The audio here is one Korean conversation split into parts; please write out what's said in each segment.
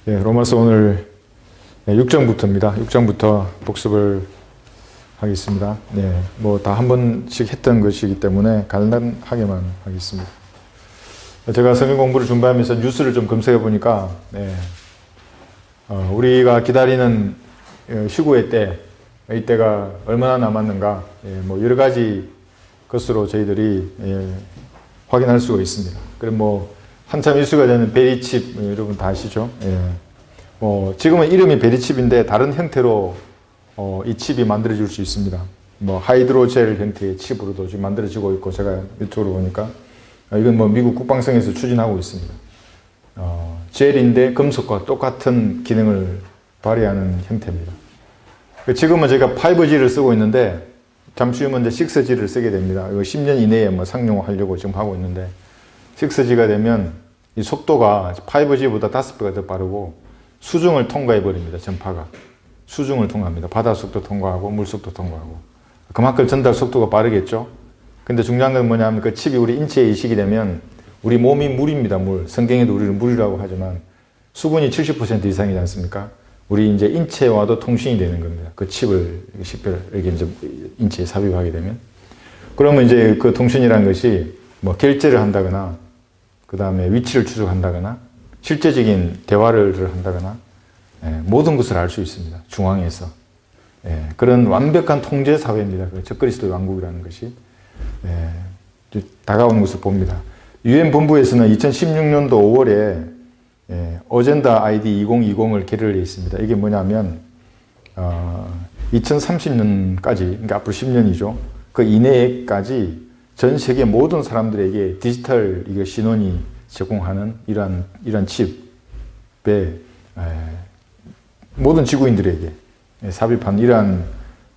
예, 로마서 오늘 6장부터입니다. 6장부터 복습을 하겠습니다. 네, 뭐 다 한 번씩 했던 것이기 때문에 간단하게만 하겠습니다. 제가 성경 공부를 준비하면서 뉴스를 좀 검색해 보니까 우리가 기다리는 휴구의 때, 이때가 얼마나 남았는가, 뭐 여러 가지 것으로 저희들이 확인할 수가 있습니다. 그럼 뭐 한참 이슈가 되는 베리칩, 여러분 다 아시죠? 지금은 이름이 베리칩인데 다른 형태로 이 칩이 만들어질 수 있습니다. 뭐 하이드로젤 형태의 칩으로도 지금 만들어지고 있고, 제가 유튜브로 보니까 이건 뭐 미국 국방성에서 추진하고 있습니다. 젤인데 금속과 똑같은 기능을 발휘하는 형태입니다. 지금은 저희가 5G를 쓰고 있는데 잠시 후면 이제 6G를 쓰게 됩니다. 이거 10년 이내에 뭐 상용화하려고 지금 하고 있는데, 6G가 되면 이 속도가 5G보다 5배가 더 빠르고 수중을 통과해 버립니다. 전파가 수중을 통과합니다. 바닷속도 통과하고 물속도 통과하고, 그만큼 전달 속도가 빠르겠죠. 근데 중요한 건 뭐냐면 그 칩이 우리 인체에 이식이 되면, 우리 몸이 물입니다. 물. 성경에도 우리를 물이라고 하지만 수분이 70% 이상이지 않습니까? 우리 이제 인체와도 통신이 되는 겁니다. 그 칩을 식별하게 이제 인체에 삽입하게 되면, 그러면 이제 그 통신이라는 것이 뭐 결제를 한다거나, 그 다음에 위치를 추적한다거나, 실제적인 대화를 한다거나, 모든 것을 알 수 있습니다. 중앙에서. 그런 완벽한 통제 사회입니다. 적그리스도의 왕국이라는 것이 다가오는 것을 봅니다. UN 본부에서는 2016년도 5월에 어젠다 ID 2020을 개를 했습니다. 이게 뭐냐면 2030년까지, 그러니까 앞으로 10년이죠. 그 이내까지 전 세계 모든 사람들에게 디지털 신원이 제공하는 이러한 칩에 모든 지구인들에게 삽입한 이러한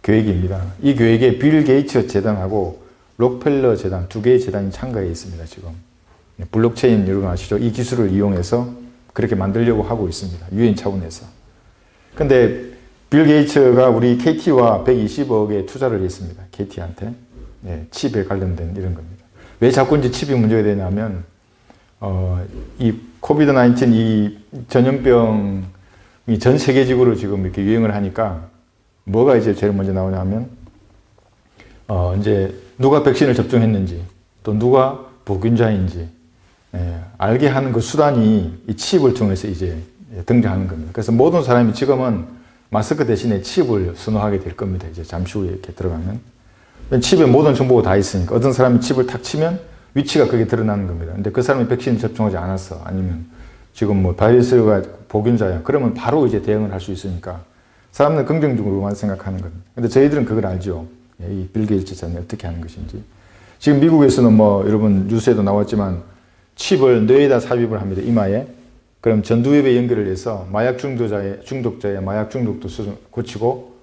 계획입니다. 이 계획에 빌 게이츠 재단하고 록펠러 재단, 두 개의 재단이 참가해 있습니다. 지금 블록체인 여러분 아시죠? 이 기술을 이용해서 그렇게 만들려고 하고 있습니다. 유엔 차원에서. 근데 빌 게이츠가 우리 KT와 120억의 투자를 했습니다. KT한테. 칩에 관련된 이런 겁니다. 왜 자꾸 이제 칩이 문제가 되냐면, 이 코비드-19 이 전염병이 전 세계적으로 지금 이렇게 유행을 하니까 뭐가 이제 제일 먼저 나오냐면, 이제 누가 백신을 접종했는지, 또 누가 보균자인지, 알게 하는 그 수단이 이 칩을 통해서 이제 등장하는 겁니다. 그래서 모든 사람이 지금은 마스크 대신에 칩을 선호하게 될 겁니다. 이제 잠시 후에 이렇게 들어가면. 칩에 모든 정보가 다 있으니까 어떤 사람이 칩을 탁 치면 위치가 그게 드러나는 겁니다. 근데 그 사람이 백신을 접종하지 않았어. 아니면 지금 뭐 바이러스가 보균자야. 그러면 바로 이제 대응을 할 수 있으니까 사람들은 긍정적으로만 생각하는 겁니다. 근데 저희들은 그걸 알죠. 이 빌 게이츠 재단이 어떻게 하는 것인지. 지금 미국에서는 뭐 여러분 뉴스에도 나왔지만 칩을 뇌에다 삽입을 합니다. 이마에. 그럼 전두엽에 연결을 해서 마약 중독자의 마약 중독도 고치고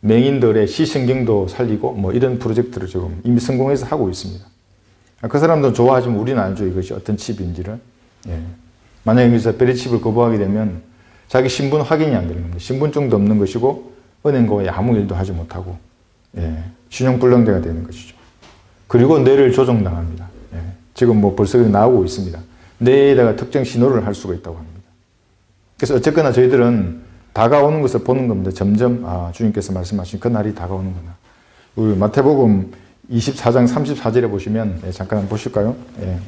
맹인들의 시신경도 살리고 뭐 이런 프로젝트를 지금 이미 성공해서 하고 있습니다. 그 사람들은 좋아하지만 우리는 알죠. 이것이 어떤 칩인지를. 만약에 여기서 베리칩을 거부하게 되면 자기 신분 확인이 안 되는 겁니다. 신분증도 없는 것이고 은행과의 아무 일도 하지 못하고 신용불량자가 되는 것이죠. 그리고 뇌를 조종당합니다. 지금 뭐 벌써 나오고 있습니다. 뇌에다가 특정 신호를 할 수가 있다고 합니다. 그래서 어쨌거나 저희들은 다가오는 것을 보는 겁니다. 점점 주님께서 말씀하신 그 날이 다가오는구나. 우리 마태복음 24장 34절에 보시면 잠깐 한번 보실까요?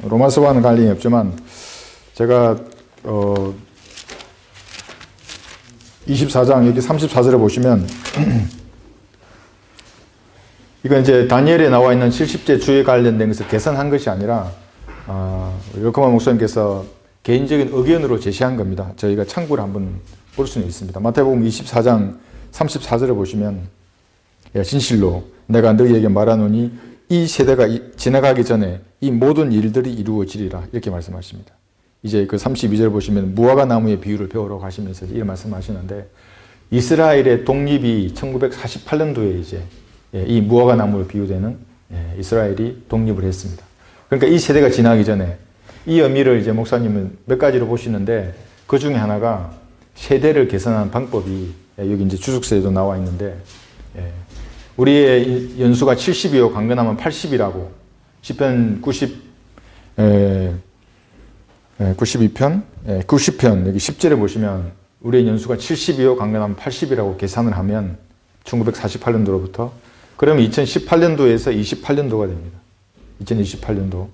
로마서와는 관련이 없지만 제가 24장 여기 34절에 보시면 이건 이제 다니엘에 나와 있는 70제 주에 관련된 것을 개선한 것이 아니라 요코마 목사님께서 개인적인 의견으로 제시한 겁니다. 저희가 참고를 한번 볼 수는 있습니다. 마태복음 24장 34절에 보시면 진실로 내가 너희에게 말하노니 이 세대가 지나가기 전에 이 모든 일들이 이루어지리라 이렇게 말씀하십니다. 이제 그 32절 보시면 무화과 나무의 비유를 배우러 가시면서 이런 말씀하시는데, 이스라엘의 독립이 1948년도에 이제 이 무화과 나무를 비유되는 이스라엘이 독립을 했습니다. 그러니까 이 세대가 지나기 전에 이 의미를 이제 목사님은 몇 가지로 보시는데, 그 중에 하나가 세대를 개선하는 방법이 여기 이제 주석서에도 나와 있는데, 우리의 연수가 70이요 강건하면 80이라고 시편 90 92편, 90편, 여기 10절에 보시면 우리의 연수가 70이요, 강건하면 80이라고 계산을 하면 1948년도로부터 그러면 2018년도에서 28년도가 됩니다. 2028년도.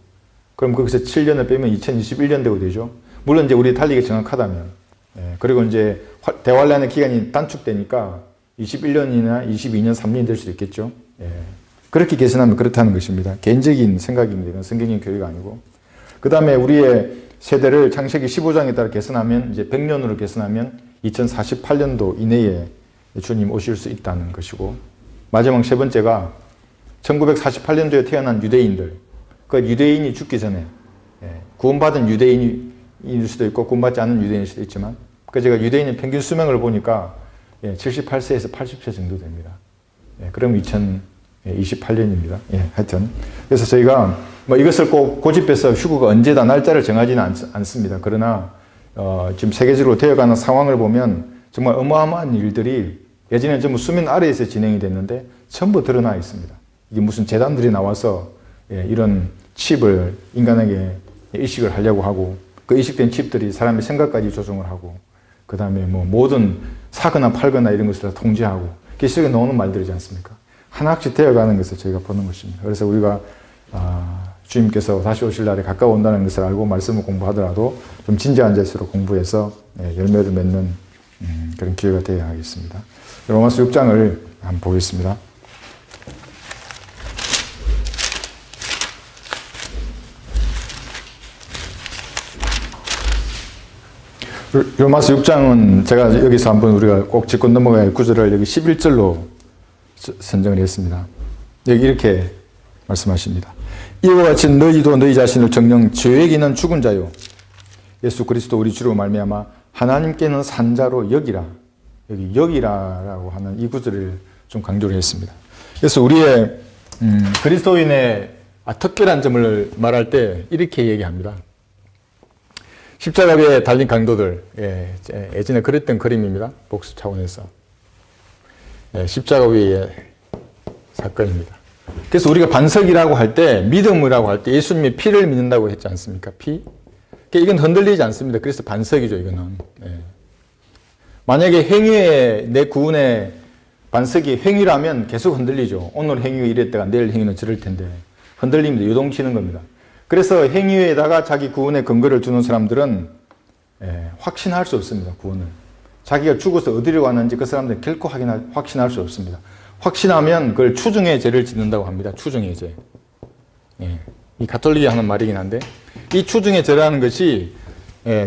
그럼 거기서 7년을 빼면 2021년도가 되죠. 물론 이제 우리 달리기 정확하다면. 그리고 이제 대환란의 기간이 단축되니까 21년이나 22년, 3년이 될 수도 있겠죠. 그렇게 계산하면 그렇다는 것입니다. 개인적인 생각입니다. 이건 성경적인 교리가 아니고. 그 다음에 우리의 세대를 창세기 15장에 따라 계산하면 이제 100년으로 계산하면 2048년도 이내에 주님 오실 수 있다는 것이고, 마지막 세 번째가 1948년도에 태어난 유대인들, 그 유대인이 죽기 전에 구원받은 유대인일 수도 있고 구원받지 않은 유대인일 수도 있지만, 그 제가 유대인의 평균 수명을 보니까 78세에서 80세 정도 됩니다. 그럼 2028년입니다. 하여튼 그래서 저희가 뭐 이것을 꼭 고집해서 휴거가 언제다 날짜를 정하지는 않습니다. 그러나 지금 세계적으로 되어가는 상황을 보면 정말 어마어마한 일들이 예전에는 전부 수면 아래에서 진행이 됐는데 전부 드러나 있습니다. 이게 무슨 재단들이 나와서 이런 칩을 인간에게 이식을 하려고 하고, 그 이식된 칩들이 사람의 생각까지 조종을 하고, 그 다음에 뭐 모든 사거나 팔거나 이런 것을 다 통제하고, 기술에 나오는 말들이지 않습니까? 하나씩 되어가는 것을 저희가 보는 것입니다. 그래서 우리가 주님께서 다시 오실 날에 가까워온다는 것을 알고 말씀을 공부하더라도 좀 진지한 자세로 공부해서 열매를 맺는 그런 기회가 되어야 하겠습니다. 로마서 6장을 한번 보겠습니다. 로마서 6장은 제가 여기서 한번 우리가 꼭 짚고 넘어가야 할 구절을 여기 11절로 선정을 했습니다. 여기 이렇게 말씀하십니다. 이와 같이 너희도 너희 자신을 정녕 죄에게는 죽은 자요 예수 그리스도 우리 주로 말미암아 하나님께는 산 자로 여기라. 여기 여기라라고 하는 이 구절을 좀 강조를 했습니다. 그래서 우리의 그리스도인의 특별한 점을 말할 때 이렇게 얘기합니다. 십자가 위에 달린 강도들, 예전에 그렸던 그림입니다. 복수 차원에서. 십자가 위의 사건입니다. 그래서 우리가 반석이라고 할 때, 믿음이라고 할 때 예수님의 피를 믿는다고 했지 않습니까? 피. 이건 흔들리지 않습니다. 그래서 반석이죠, 이거는. 만약에 행위에, 내 구원의 반석이 행위라면 계속 흔들리죠. 오늘 행위가 이랬다가 내일 행위는 저럴 텐데. 흔들립니다. 요동치는 겁니다. 그래서 행위에다가 자기 구원의 근거를 두는 사람들은 확신할 수 없습니다. 구원을. 자기가 죽어서 어디로 가는지 그 사람들은 결코 확신할 수 없습니다. 확신하면 그걸 추중의 죄를 짓는다고 합니다. 추중의 죄. 이 가톨릭이 하는 말이긴 한데, 이 추중의 죄라는 것이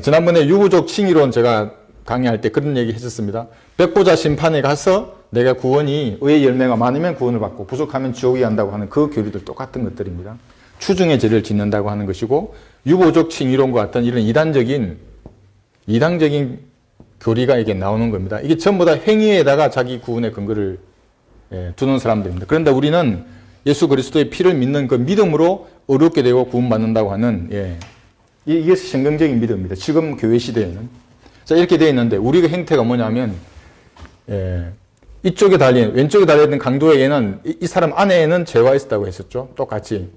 지난번에 유부족 칭의론 제가 강의할 때 그런 얘기 했었습니다. 백보자 심판에 가서 내가 구원이 의의 열매가 많으면 구원을 받고 부족하면 지옥에 간다고 하는 그 교리들 똑같은 것들입니다. 추중의 죄를 짓는다고 하는 것이고, 유보족 칭의론과 같은 이런 이단적인 교리가 이게 나오는 겁니다. 이게 전부 다 행위에다가 자기 구원의 근거를 두는 사람들입니다. 그런데 우리는 예수 그리스도의 피를 믿는 그 믿음으로 의롭게 되고 구원받는다고 하는 이게 성경적인 믿음입니다. 지금 교회 시대에는. 자, 이렇게 되어 있는데 우리가 행태가 뭐냐면 이쪽에 달린 왼쪽에 달려있는 강도에게는 이 사람 안에는 죄가 있었다고 했었죠. 똑같이.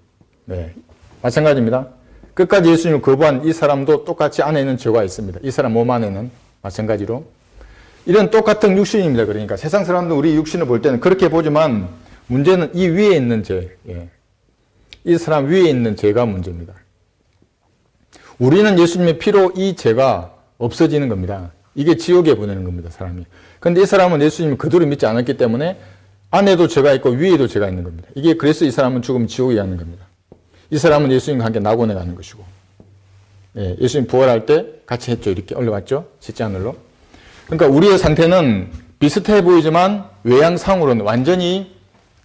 마찬가지입니다. 끝까지 예수님을 거부한 이 사람도 똑같이 안에는 죄가 있습니다. 이 사람 몸 안에는 마찬가지로. 이런 똑같은 육신입니다. 그러니까 세상 사람들 우리 육신을 볼 때는 그렇게 보지만 문제는 이 위에 있는 죄. 이 사람 위에 있는 죄가 문제입니다. 우리는 예수님의 피로 이 죄가 없어지는 겁니다. 이게 지옥에 보내는 겁니다. 사람이. 그런데 이 사람은 예수님을 그대로 믿지 않았기 때문에 안에도 죄가 있고 위에도 죄가 있는 겁니다. 이게 그래서 이 사람은 죽으면 지옥에 가는 겁니다. 이 사람은 예수님과 함께 낙원에 가는 것이고, 예수님 부활할 때 같이 했죠. 이렇게 올라갔죠. 셋째 하늘로. 그러니까 우리의 상태는 비슷해 보이지만 외양상으로는 완전히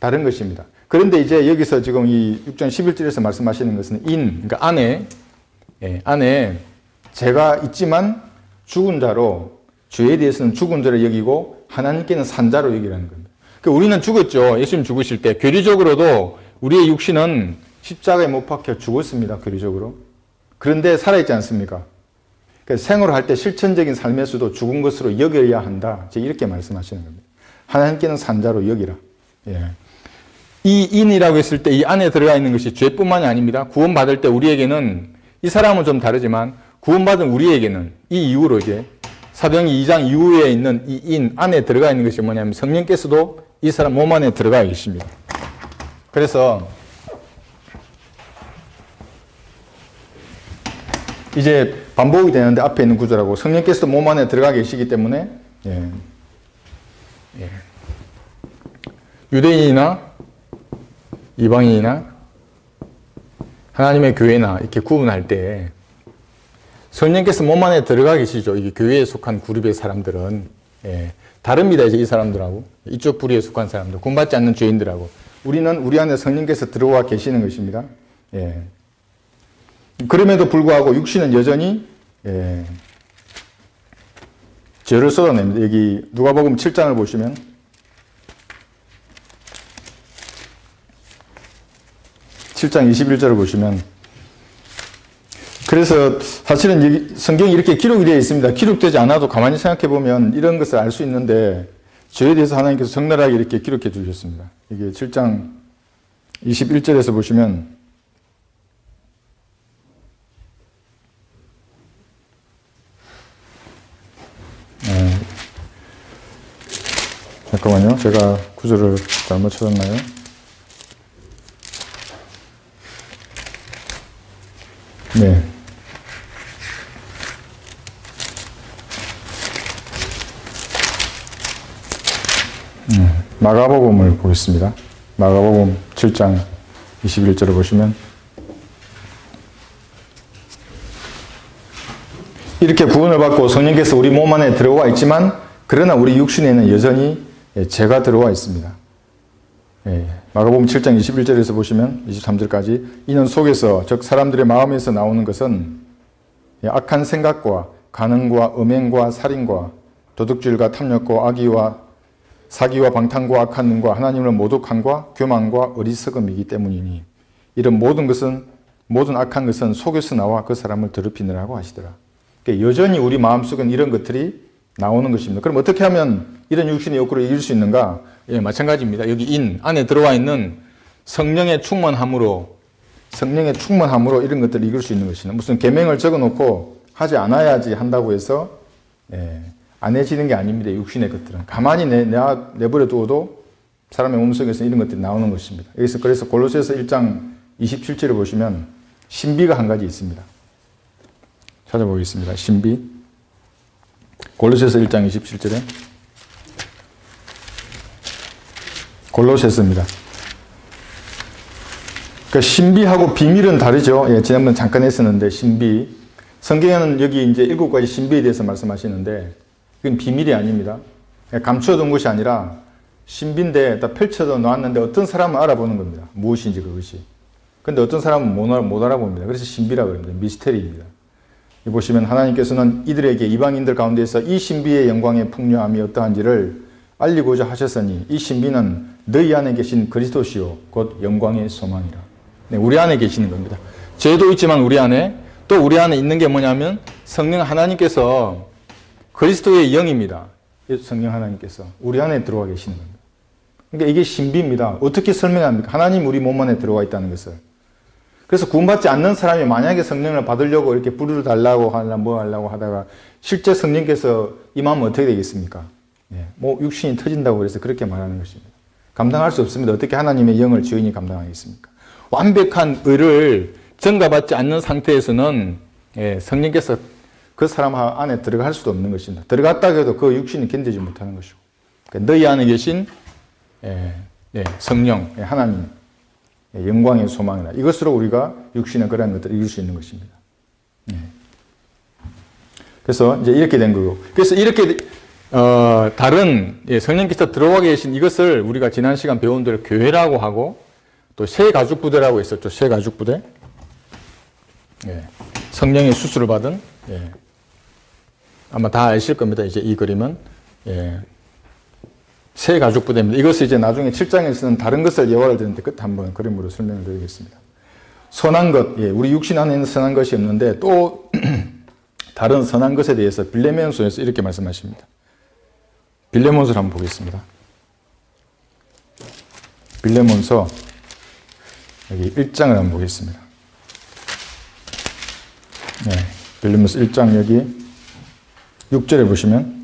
다른 것입니다. 그런데 이제 여기서 지금 이 6장 11절에서 말씀하시는 것은 그러니까 안에 죄가 있지만 죽은 자로, 죄에 대해서는 죽은 자로 여기고 하나님께는 산 자로 여기라는 겁니다. 그러니까 우리는 죽었죠. 예수님 죽으실 때. 교리적으로도 우리의 육신은 십자가에 못 박혀 죽었습니다. 교리적으로. 그런데 살아있지 않습니까? 그러니까 생활을 할 때 실천적인 삶에서도 죽은 것으로 여겨야 한다. 이렇게 말씀하시는 겁니다. 하나님께는 산 자로 여기라. 이 인이라고 했을 때 이 안에 들어가 있는 것이 죄뿐만이 아닙니다. 구원받을 때 우리에게는 이 사람은 좀 다르지만 구원받은 우리에게는 이 이후로 이제 사도행전 2장 이후에 있는 이 인 안에 들어가 있는 것이 뭐냐면 성령께서도 이 사람 몸 안에 들어가 계십니다. 그래서 이제 반복이 되는데 앞에 있는 구절하고 성령께서도 몸 안에 들어가 계시기 때문에 유대인이나 이방인이나 하나님의 교회나 이렇게 구분할 때 성령께서 몸 안에 들어가 계시죠. 이게 교회에 속한 그룹의 사람들은 다릅니다. 이제 이 사람들하고 이쪽 부류에 속한 사람들, 구원받지 않는 죄인들하고 우리는 우리 안에 성령께서 들어와 계시는 것입니다. 그럼에도 불구하고 육신은 여전히 죄를 쏟아냅니다. 여기 누가복음 7장을 보시면 7장 21절을 보시면 그래서 사실은 성경이 이렇게 기록이 되어 있습니다. 기록되지 않아도 가만히 생각해 보면 이런 것을 알 수 있는데 죄에 대해서 하나님께서 적나라하게 이렇게 기록해 주셨습니다. 이게 7장 21절에서 보시면 잠깐만요. 제가 구절을 잘못 찾았나요? 네. 마가복음을 보겠습니다. 마가복음 7장 21절을 보시면 이렇게 구원을 받고 성령께서 우리 몸 안에 들어와 있지만 그러나 우리 육신에는 여전히 죄가 들어와 있습니다. 마가복음 7장 21절에서 보시면 23절까지 이는 속에서 즉 사람들의 마음에서 나오는 것은 악한 생각과 간음과 음행과 살인과 도둑질과 탐욕과 악의와 사기와 방탕과 악한 눈과 하나님을 모독함과 교만과 어리석음이기 때문이니 이런 모든 악한 것은 속에서 나와 그 사람을 더럽히느라고 하시더라. 그러니까 여전히 우리 마음속엔 이런 것들이 나오는 것입니다. 그럼 어떻게 하면 이런 육신의 욕구를 이길 수 있는가? 마찬가지입니다. 여기 인 안에 들어와 있는 성령의 충만함으로 이런 것들을 이길 수 있는 것이나 무슨 계명을 적어놓고 하지 않아야지 한다고 해서 안 해지는 게 아닙니다. 육신의 것들은 가만히 내버려 두어도 사람의 몸속에서 이런 것들이 나오는 것입니다. 여기서 그래서 골로새서 1장 27절을 보시면 신비가 한 가지 있습니다. 찾아보겠습니다. 신비. 골로새서 1장 27절에 골로새서입니다. 그러니까 신비하고 비밀은 다르죠. 지난번 잠깐 했었는데 신비. 성경에는 여기 이제 7가지 신비에 대해서 말씀하시는데 그건 비밀이 아닙니다. 감춰둔 것이 아니라 신비인데 다 펼쳐져 놨는데 어떤 사람은 알아보는 겁니다. 무엇인지 그것이. 근데 어떤 사람은 못 알아봅니다. 그래서 신비라고 합니다. 미스테리입니다. 보시면 하나님께서는 이들에게 이방인들 가운데서 이 신비의 영광의 풍요함이 어떠한지를 알리고자 하셨으니 이 신비는 너희 안에 계신 그리스도시요 곧 영광의 소망이라. 우리 안에 계시는 겁니다. 죄도 있지만 우리 안에 또 우리 안에 있는 게 뭐냐면 성령 하나님께서 그리스도의 영입니다. 성령 하나님께서 우리 안에 들어와 계시는 겁니다. 그러니까 이게 신비입니다. 어떻게 설명합니까? 하나님 우리 몸 안에 들어와 있다는 것을. 그래서 구원받지 않는 사람이 만약에 성령을 받으려고 이렇게 부르러 달라고 하나 뭐 하려고 하다가 실제 성령께서 임하면 어떻게 되겠습니까? 뭐 육신이 터진다고 그래서 그렇게 말하는 것입니다. 감당할 수 없습니다. 어떻게 하나님의 영을 죄인이 감당하겠습니까? 완벽한 의를 전가받지 않는 상태에서는 성령께서 그 사람 안에 들어갈 수도 없는 것입니다. 들어갔다 해도 그 육신이 견디지 못하는 것이고 그러니까 너희 안에 계신 성령, 하나님 영광의 소망이라 이것으로 우리가 육신의 그러한 것들을 이길 수 있는 것입니다. 그래서 이제 이렇게 된 거고 그래서 이렇게 다른 성령께서 들어와 계신 이것을 우리가 지난 시간 배운 대로 교회라고 하고 또 새 가죽 부대라고 있었죠. 새 가죽 부대. 성령의 수술을 받은 아마 다 아실 겁니다. 이제 이 그림은 새 가죽 부대입니다. 이것을 이제 나중에 7장에서는 다른 것을 예화를 드는데 끝 한번 그림으로 설명을 드리겠습니다. 선한 것, 우리 육신 안에 있는 선한 것이 없는데 또 다른 선한 것에 대해서 빌레몬서에서 이렇게 말씀하십니다. 빌레몬서를 한번 보겠습니다. 빌레몬서 여기 1장을 한번 보겠습니다. 빌립보서 1장 여기 6절에 보시면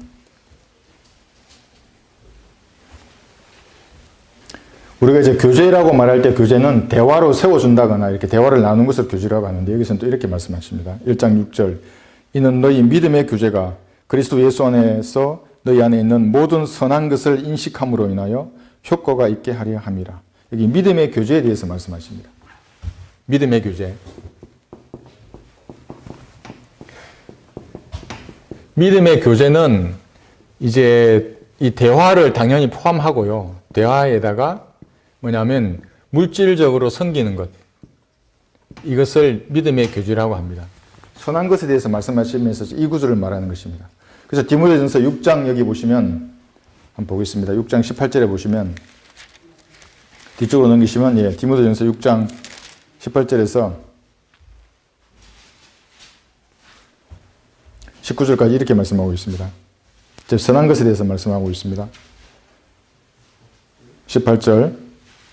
우리가 이제 교제라고 말할 때 교제는 대화로 세워준다거나 이렇게 대화를 나누는 것을 교제라고 하는데 여기서는 또 이렇게 말씀하십니다. 1장 6절 이는 너희 믿음의 교제가 그리스도 예수 안에서 너희 안에 있는 모든 선한 것을 인식함으로 인하여 효과가 있게 하려 함이라. 여기 믿음의 교제에 대해서 말씀하십니다. 믿음의 교제. 믿음의 교제는 이제 이 대화를 당연히 포함하고요. 대화에다가 뭐냐면 물질적으로 섬기는 것. 이것을 믿음의 교제라고 합니다. 선한 것에 대해서 말씀하시면서 이 구절을 말하는 것입니다. 그래서 디모데전서 6장 여기 보시면 한번 보겠습니다. 6장 18절에 보시면 뒤쪽으로 넘기시면 예, 디모데전서 6장 18절에서 19절까지 이렇게 말씀하고 있습니다. 선한 것에 대해서 말씀하고 있습니다. 18절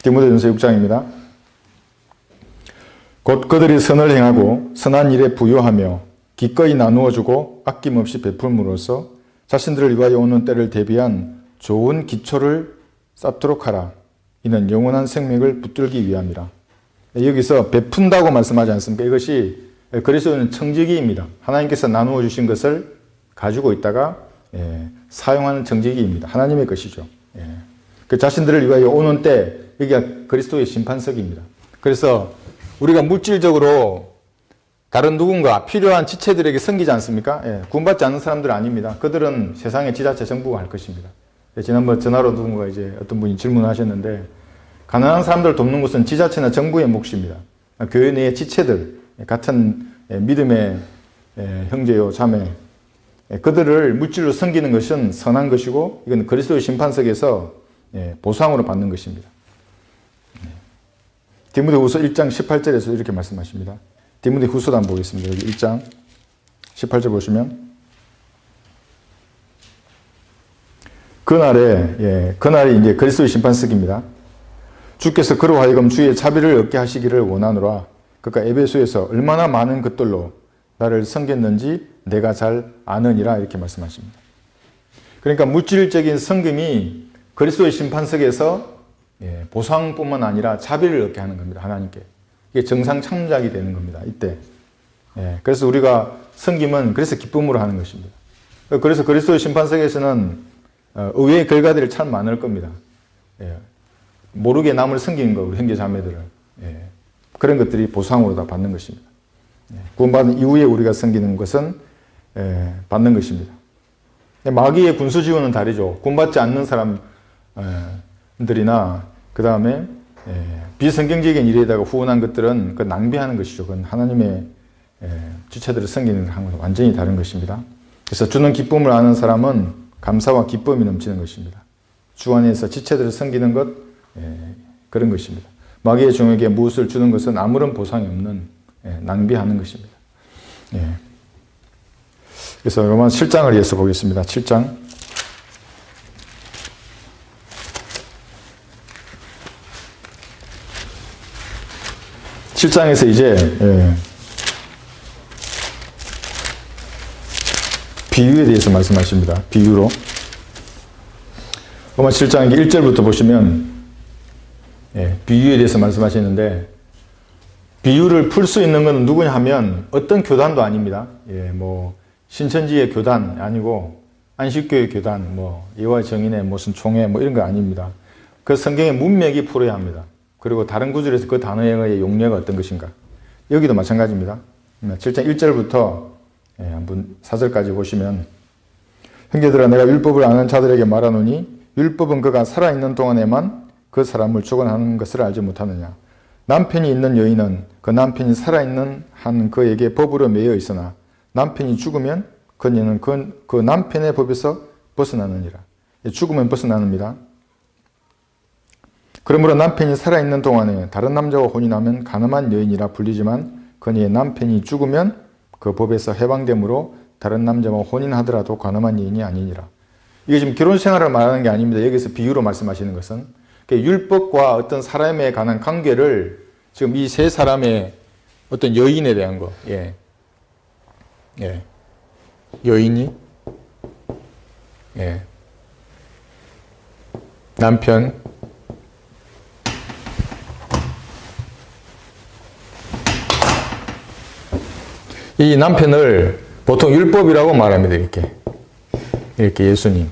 디모데전서 6장입니다. 곧 그들이 선을 행하고 선한 일에 부요하며 기꺼이 나누어주고 아낌없이 베풀므로써 자신들을 위하여 오는 때를 대비한 좋은 기초를 쌓도록 하라. 이는 영원한 생명을 붙들기 위함이라. 여기서 베푼다고 말씀하지 않습니까? 이것이 그리스도는 청지기입니다. 하나님께서 나누어 주신 것을 가지고 있다가 사용하는 청지기입니다. 하나님의 것이죠. 그 자신들을 위하여 오는 때 여기가 그리스도의 심판석입니다. 그래서 우리가 물질적으로 다른 누군가 필요한 지체들에게 섬기지 않습니까? 구원받지 않는 사람들은 아닙니다. 그들은 세상의 지자체 정부가 할 것입니다. 지난번 전화로 누군가 이제 어떤 분이 질문하셨는데 가난한 사람들을 돕는 것은 지자체나 정부의 몫입니다. 교회 내의 지체들, 같은 믿음의 형제요 자매, 그들을 물질로 섬기는 것은 선한 것이고 이건 그리스도의 심판석에서 보상으로 받는 것입니다. 디모데후서 1장 18절에서 이렇게 말씀하십니다. 디모데후서도 한번 보겠습니다. 여기 1장 18절 보시면 그날이 이제 그리스도의 심판석입니다. 주께서 그로 하여금 주의 자비를 얻게 하시기를 원하노라. 그러니까 에베소에서 얼마나 많은 것들로 나를 섬겼는지 내가 잘 아느니라 이렇게 말씀하십니다. 그러니까 물질적인 섬김이 그리스도의 심판석에서 보상뿐만 아니라 자비를 얻게 하는 겁니다. 하나님께. 이게 정상 참작이 되는 겁니다. 이때. 그래서 우리가 섬김은 그래서 기쁨으로 하는 것입니다. 그래서 그리스도의 심판석에서는 의외의 결과들이 참 많을 겁니다. 모르게 남을 섬기는 거, 우리 형제 자매들을. 그런 것들이 보상으로 다 받는 것입니다. 구원받은 이후에 우리가 섬기는 것은 받는 것입니다. 마귀의 군수 지원은 다르죠. 구원받지 않는 사람들이나 그 다음에 비성경적인 일에다가 후원한 것들은 그 낭비하는 것이죠. 그건 하나님의 지체들을 섬기는 것과는 완전히 다른 것입니다. 그래서 주는 기쁨을 아는 사람은 감사와 기쁨이 넘치는 것입니다. 주 안에서 지체들을 섬기는 것, 그런 것입니다. 마귀의 종에게 무엇을 주는 것은 아무런 보상이 없는 낭비하는 것입니다. 그래서 로마 7장을 이어서 보겠습니다. 7장 7장에서 이제 비유에 대해서 말씀하십니다. 비유로 로마 7장 1절부터 보시면 비유에 대해서 말씀하시는데 비유를 풀 수 있는 것은 누구냐 하면 어떤 교단도 아닙니다. 뭐 신천지의 교단 아니고 안식교의 교단, 뭐 예화 정인의 무슨 총회 뭐 이런 거 아닙니다. 그 성경의 문맥이 풀어야 합니다. 그리고 다른 구절에서 그 단어의 용례가 어떤 것인가. 여기도 마찬가지입니다. 7장 1절부터 한번 4절까지 보시면 형제들아 내가 율법을 아는 자들에게 말하노니 율법은 그가 살아있는 동안에만 그 사람을 주관하는 것을 알지 못하느냐. 남편이 있는 여인은 그 남편이 살아있는 한 그에게 법으로 매여 있으나 남편이 죽으면 그녀는 그 남편의 법에서 벗어나느니라. 죽으면 벗어납니다. 그러므로 남편이 살아있는 동안에 다른 남자와 혼인하면 간음한 여인이라 불리지만 그녀의 남편이 죽으면 그 법에서 해방되므로 다른 남자와 혼인하더라도 간음한 여인이 아니니라. 이게 지금 결혼 생활을 말하는 게 아닙니다. 여기서 비유로 말씀하시는 것은 율법과 어떤 사람에 관한 관계를 지금 이 세 사람의 어떤 여인에 대한 거, 예. 여인이, 예. 남편, 이 남편을 보통 율법이라고 말합니다. 이렇게 예수님.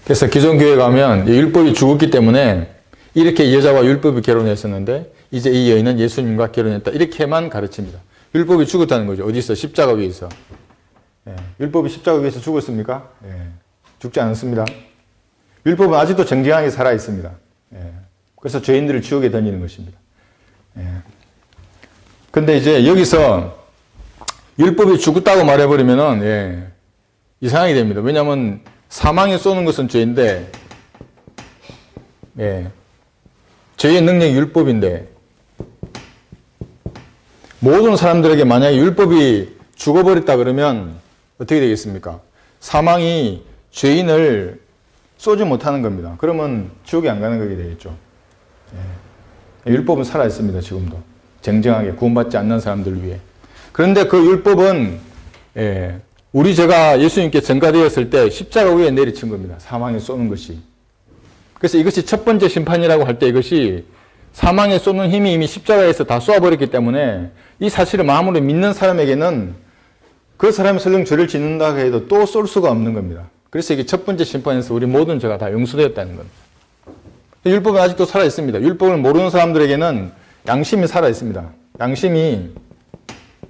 그래서 기존 교회 가면 율법이 죽었기 때문에 이렇게 여자와 율법이 결혼했었는데 이제 이 여인은 예수님과 결혼했다. 이렇게만 가르칩니다. 율법이 죽었다는 거죠. 어디서? 십자가 위에서. 예. 율법이 십자가 위에서 죽었습니까? 예. 죽지 않았습니다. 율법은 아직도 정정하게 살아 있습니다. 예. 그래서 죄인들을 지옥에 던지는 것입니다. 예. 근데 이제 여기서 율법이 죽었다고 말해버리면은, 예, 이상하게 됩니다. 왜냐하면 사망에 쏘는 것은 죄인데, 예, 죄의 능력이 율법인데, 모든 사람들에게 만약에 율법이 죽어버렸다 그러면 어떻게 되겠습니까? 사망이 죄인을 쏘지 못하는 겁니다. 그러면 지옥에 안 가는 거게 되겠죠. 예. 율법은 살아있습니다. 지금도. 쟁쟁하게 구원받지 않는 사람들을 위해. 그런데 그 율법은, 예, 우리 제가 예수님께 전가되었을 때 십자가 위에 내리친 겁니다. 사망에 쏘는 것이. 그래서 이것이 첫 번째 심판이라고 할 때 이것이 사망에 쏘는 힘이 이미 십자가에서 다 쏘아버렸기 때문에 이 사실을 마음으로 믿는 사람에게는 그 사람이 설령 죄를 짓는다고 해도 또 쏠 수가 없는 겁니다. 그래서 이게 첫 번째 심판에서 우리 모든 죄가 다 용서되었다는 겁니다. 율법은 아직도 살아있습니다. 율법을 모르는 사람들에게는 양심이 살아있습니다. 양심이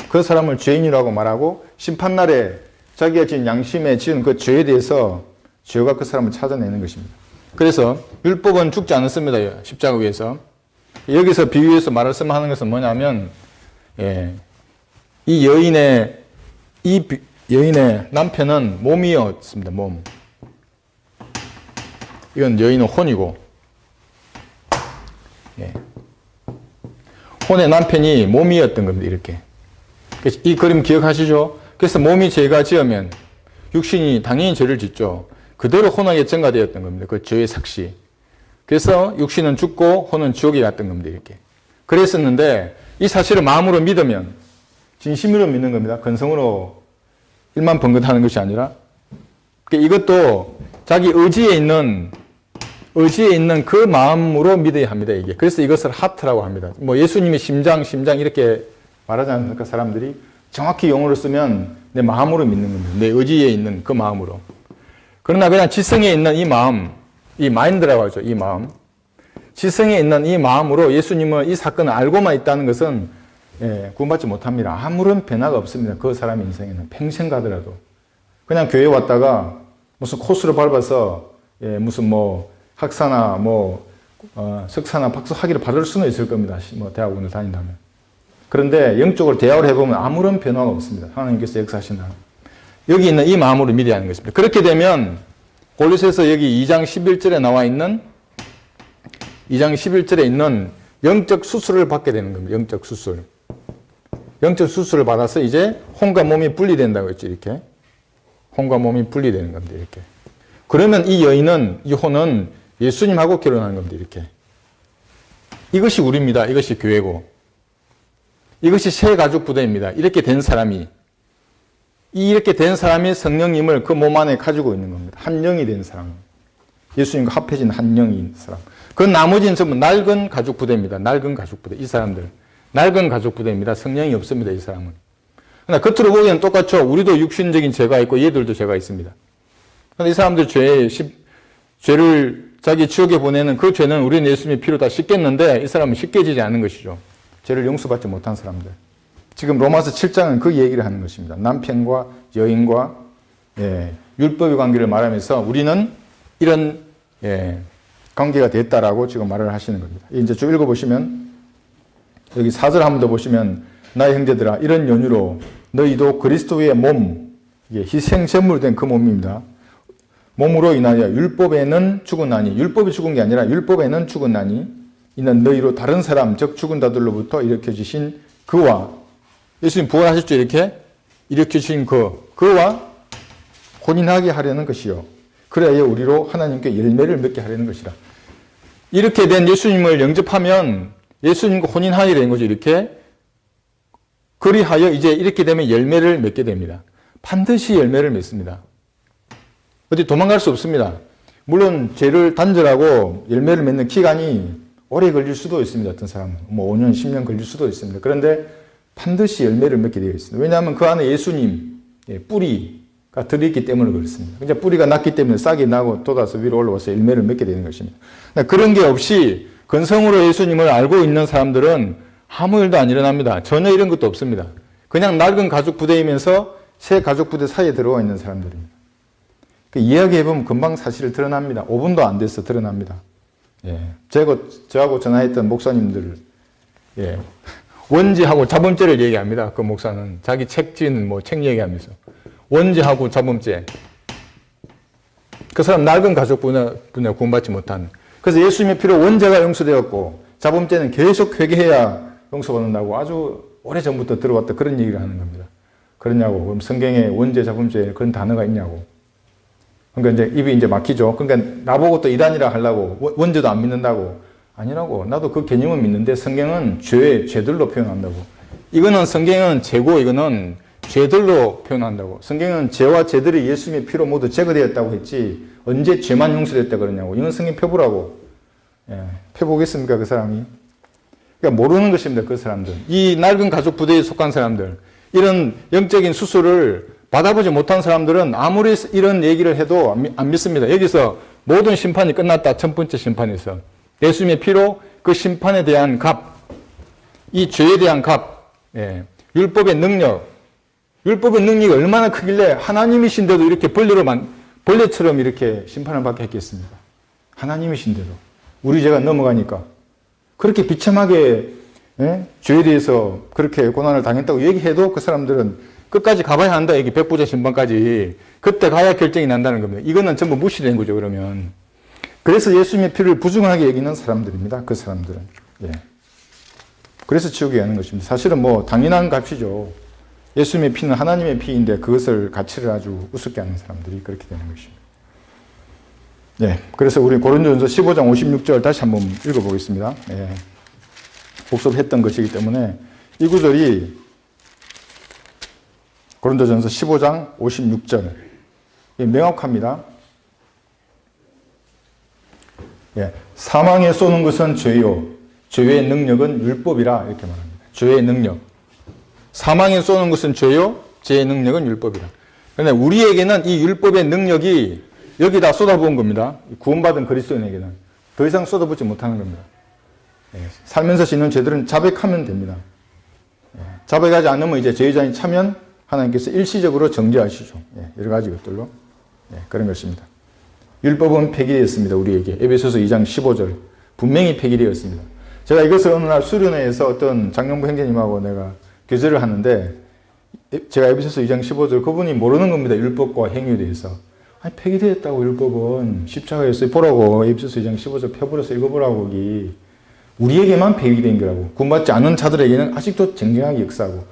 그 사람을 죄인이라고 말하고 심판날에 자기가 지은 양심에 지은 그 죄에 대해서 죄가 그 사람을 찾아내는 것입니다. 그래서 율법은 죽지 않았습니다. 십자가 위에서. 여기서 비유해서 말씀하는 것은 뭐냐면, 예, 이 여인의 남편은 몸이었습니다. 몸. 이건 여인은 혼이고, 예. 혼의 남편이 몸이었던 겁니다. 이렇게. 이 그림 기억하시죠? 그래서 몸이 죄가 지으면 육신이 당연히 죄를 짓죠. 그대로 혼에게 전가되었던 겁니다. 그 죄의 삭시. 그래서 육신은 죽고 혼은 지옥에 갔던 겁니다. 이렇게. 그랬었는데 이 사실을 마음으로 믿으면, 진심으로 믿는 겁니다. 근성으로 일만 번긋하는 것이 아니라, 이것도 자기 의지에 있는 그 마음으로 믿어야 합니다. 이게. 그래서 이것을 하트라고 합니다. 뭐 예수님의 심장 이렇게 말하지 않습니까? 사람들이 정확히 용어를 쓰면 내 마음으로 믿는 겁니다. 내 의지에 있는 그 마음으로. 그러나 그냥 지성에 있는 이 마음, 이 마인드라고 하죠. 이 마음. 지성에 있는 이 마음으로 예수님을 이 사건을 알고만 있다는 것은, 예, 구원받지 못합니다. 아무런 변화가 없습니다. 그 사람의 인생에는. 평생 가더라도. 그냥 교회에 왔다가 무슨 코스를 밟아서, 예, 무슨 뭐 학사나 석사나 박사 학위를 받을 수는 있을 겁니다. 뭐 대학원을 다닌다면. 그런데 영적으로 대화를 해보면 아무런 변화가 없습니다. 하나님께서 역사하신다면. 여기 있는 이 마음으로 믿어야 하는 것입니다. 그렇게 되면 골로새서 여기 2장 11절에 나와 있는 2장 11절에 있는 영적 수술을 받게 되는 겁니다. 영적 수술. 영적 수술을 받아서 이제 혼과 몸이 분리된다고 했죠. 이렇게. 혼과 몸이 분리되는 겁니다. 이렇게. 그러면 이 여인은, 이 혼은 예수님하고 결혼하는 겁니다. 이렇게. 이것이 우리입니다. 이것이 교회고. 이것이 새 가족 부대입니다. 이렇게 된 사람이 성령님을 그 몸 안에 가지고 있는 겁니다. 한 영이 된 사람. 예수님과 합해진 한 영인 사람. 그 나머지는 전부 낡은 가족 부대입니다. 낡은 가족 부대. 이 사람들. 낡은 가족 부대입니다. 성령이 없습니다. 이 사람은. 그러나 겉으로 보기에는 똑같죠. 우리도 육신적인 죄가 있고 얘들도 죄가 있습니다. 그런데 이 사람들 죄를 자기 지옥에 보내는 그 죄는 우리는 예수님의 피로 다 씻겠는데 이 사람은 씻겨지지 않은 것이죠. 죄를 용서받지 못한 사람들. 지금 로마서 7장은 그 얘기를 하는 것입니다. 남편과 여인과, 예, 율법의 관계를 말하면서 우리는 이런, 예, 관계가 됐다라고 지금 말을 하시는 겁니다. 이제 쭉 읽어보시면 여기 4절 한 번 더 보시면 나의 형제들아 이런 연유로 너희도 그리스도의 몸, 이게 희생 제물된 그 몸입니다. 몸으로 인하여 율법에는 죽었나니, 율법이 죽은 게 아니라 율법에는 죽었나니 이는 너희로 다른 사람 즉 죽은 자들로부터 일으켜주신 그와, 예수님 부활하셨죠. 이렇게 일으켜주신 그와 혼인하게 하려는 것이요 그래야 우리로 하나님께 열매를 맺게 하려는 것이라. 이렇게 된 예수님을 영접하면 예수님과 혼인하게 되는 거죠. 이렇게 그리하여 이제 이렇게 되면 열매를 맺게 됩니다. 반드시 열매를 맺습니다. 어디 도망갈 수 없습니다. 물론 죄를 단절하고 열매를 맺는 기간이 오래 걸릴 수도 있습니다. 어떤 사람은 5년, 10년 걸릴 수도 있습니다. 그런데 반드시 열매를 맺게 되어 있습니다. 왜냐하면 그 안에 예수님 뿌리가 들어있기 때문에 그렇습니다. 이제 뿌리가 났기 때문에 싹이 나고 돋아서 위로 올라와서 열매를 맺게 되는 것입니다. 그런 게 없이 근성으로 예수님을 알고 있는 사람들은 아무 일도 안 일어납니다. 전혀 이런 것도 없습니다. 그냥 낡은 가죽 부대이면서 새 가죽 부대 사이에 들어와 있는 사람들입니다. 이야기해보면 금방 사실을 드러납니다. 5분도 안 돼서 드러납니다. 저하고 전화했던 목사님들, 원죄하고 자범죄를 얘기합니다. 그 목사는 자기 책 지은 책 얘기하면서 원죄하고 자범죄. 그 사람 낡은 가족 분야 구원받지 못한. 그래서 예수님의 피로 원죄가 용서되었고 자범죄는 계속 회개해야 용서받는다고 아주 오래전부터 들어왔다 그런 얘기를 하는 겁니다. 그러냐고. 그럼 성경에 원죄, 자범죄 그런 단어가 있냐고. 그러니까 이제 입이 이제 막히죠. 그러니까 나보고 또 이단이라 하려고 원죄도 안 믿는다고. 아니라고. 나도 그 개념은 믿는데 성경은 죄들로 표현한다고. 이거는 성경은 죄고 이거는 죄들로 표현한다고. 성경은 죄와 죄들이 예수님의 피로 모두 제거되었다고 했지 언제 죄만 용서됐다 그러냐고. 이건 성경 표보라고. 펴보겠습니까 그 사람이? 그러니까 모르는 것입니다 그 사람들. 이 낡은 가족 부대에 속한 사람들. 이런 영적인 수술을 받아보지 못한 사람들은 아무리 이런 얘기를 해도 안 믿습니다. 여기서 모든 심판이 끝났다. 첫 번째 심판에서. 예수님의 피로 그 심판에 대한 값, 이 죄에 대한 값, 율법의 능력, 율법의 능력이 얼마나 크길래 하나님이신데도 이렇게 벌레처럼 이렇게 심판을 받게 했겠습니까? 하나님이신데도. 우리 죄가 넘어가니까. 그렇게 비참하게 죄에 대해서 그렇게 고난을 당했다고 얘기해도 그 사람들은 끝까지 가봐야 한다. 여기 백부자 심판까지. 그때 가야 결정이 난다는 겁니다. 이거는 전부 무시된 거죠, 그러면. 그래서 예수님의 피를 부정하게 여기는 사람들입니다. 그 사람들은. 그래서 지옥에 가는 것입니다. 사실은 당연한 값이죠. 예수님의 피는 하나님의 피인데 그것을 가치를 아주 우습게 하는 사람들이 그렇게 되는 것입니다. 그래서 우리 고린도전서 15장 56절 다시 한번 읽어보겠습니다. 복습했던 것이기 때문에 이 구절이 고린도전서 15장 56절 명확합니다. 사망에 쏘는 것은 죄요 죄의 능력은 율법이라 이렇게 말합니다. 죄의 능력. 사망에 쏘는 것은 죄요 죄의 능력은 율법이라. 그런데 우리에게는 이 율법의 능력이 여기다 쏟아부은 겁니다. 구원받은 그리스도인에게는 더 이상 쏟아붓지 못하는 겁니다. 살면서 짓는 죄들은 자백하면 됩니다. 자백하지 않으면 이제 죄의장이 차면 하나님께서 일시적으로 정죄하시죠. 여러 가지 것들로. 그런 것입니다. 율법은 폐기되었습니다. 우리에게. 에베소서 2장 15절. 분명히 폐기되었습니다. 제가 이것을 어느 날 수련회에서 어떤 장영부 형제님하고 내가 교제를 하는데 제가 에베소서 2장 15절 그분이 모르는 겁니다. 율법과 행위에 대해서. 아니 폐기되었다고 율법은 십자가에서 보라고 에베소서 2장 15절 펴버려서 읽어보라고 거기. 우리에게만 폐기된 거라고. 구원받지 않은 자들에게는 아직도 쟁쟁하게 역사하고.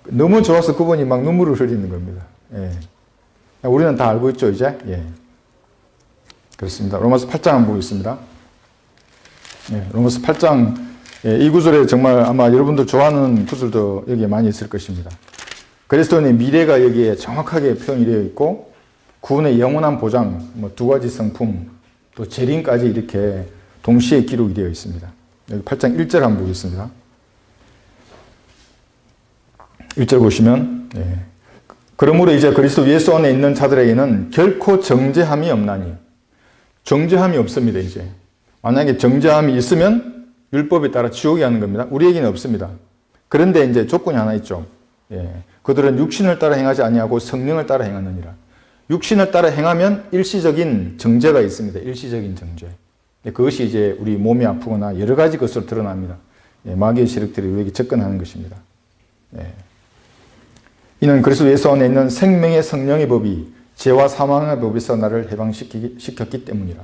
너무 좋아서 그분이 막 눈물을 흘리는 겁니다. 우리는 다 알고 있죠 이제. 그렇습니다. 로마서 8장 한번 보겠습니다. 로마서 8장 이 구절에 정말 아마 여러분들 좋아하는 구절도 여기에 많이 있을 것입니다. 그리스도인의 미래가 여기에 정확하게 표현이 되어 있고 구원의 영원한 보장, 두 가지 성품, 또 재림까지 이렇게 동시에 기록이 되어 있습니다. 여기 8장 1절 한번 보겠습니다. 1절 보시면 그러므로 이제 그리스도 예수 안에 있는 자들에게는 결코 정죄함이 없나니. 정죄함이 없습니다. 이제 만약에 정죄함이 있으면 율법에 따라 지옥에 가는 겁니다. 우리에게는 없습니다. 그런데 이제 조건이 하나 있죠. 그들은 육신을 따라 행하지 아니하고 성령을 따라 행하느니라. 육신을 따라 행하면 일시적인 정죄가 있습니다. 일시적인 정죄. 그것이 이제 우리 몸이 아프거나 여러 가지 것으로 드러납니다. 마귀의 세력들이 우리에게 접근하는 것입니다. 이는 그리스도 예수 안에 있는 생명의 성령의 법이 죄와 사망의 법에서 나를 해방시켰기 때문이라.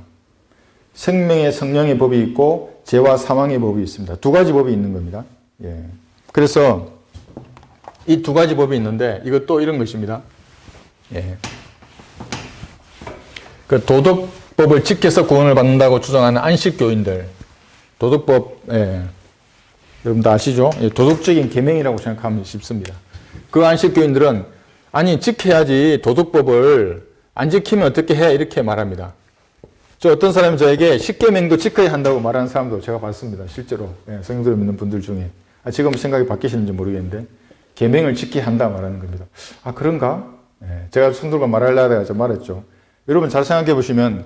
생명의 성령의 법이 있고 죄와 사망의 법이 있습니다. 두 가지 법이 있는 겁니다. 그래서 이 두 가지 법이 있는데 이것도 이런 것입니다. 그 도덕법을 지켜서 구원을 받는다고 주장하는 안식교인들, 도덕법, 여러분 다 아시죠? 도덕적인 계명이라고 생각하면 쉽습니다. 그 안식교인들은 아니 지켜야지 도덕법을 안 지키면 어떻게 해? 이렇게 말합니다. 저 어떤 사람이 저에게 십계명도 지켜야 한다고 말하는 사람도 제가 봤습니다. 실제로 성경들을 믿는 분들 중에 지금 생각이 바뀌시는지 모르겠는데 계명을 지켜야 한다 말하는 겁니다. 아 그런가? 제가 성도들과 말하려다가 해서 말했죠. 여러분 잘 생각해 보시면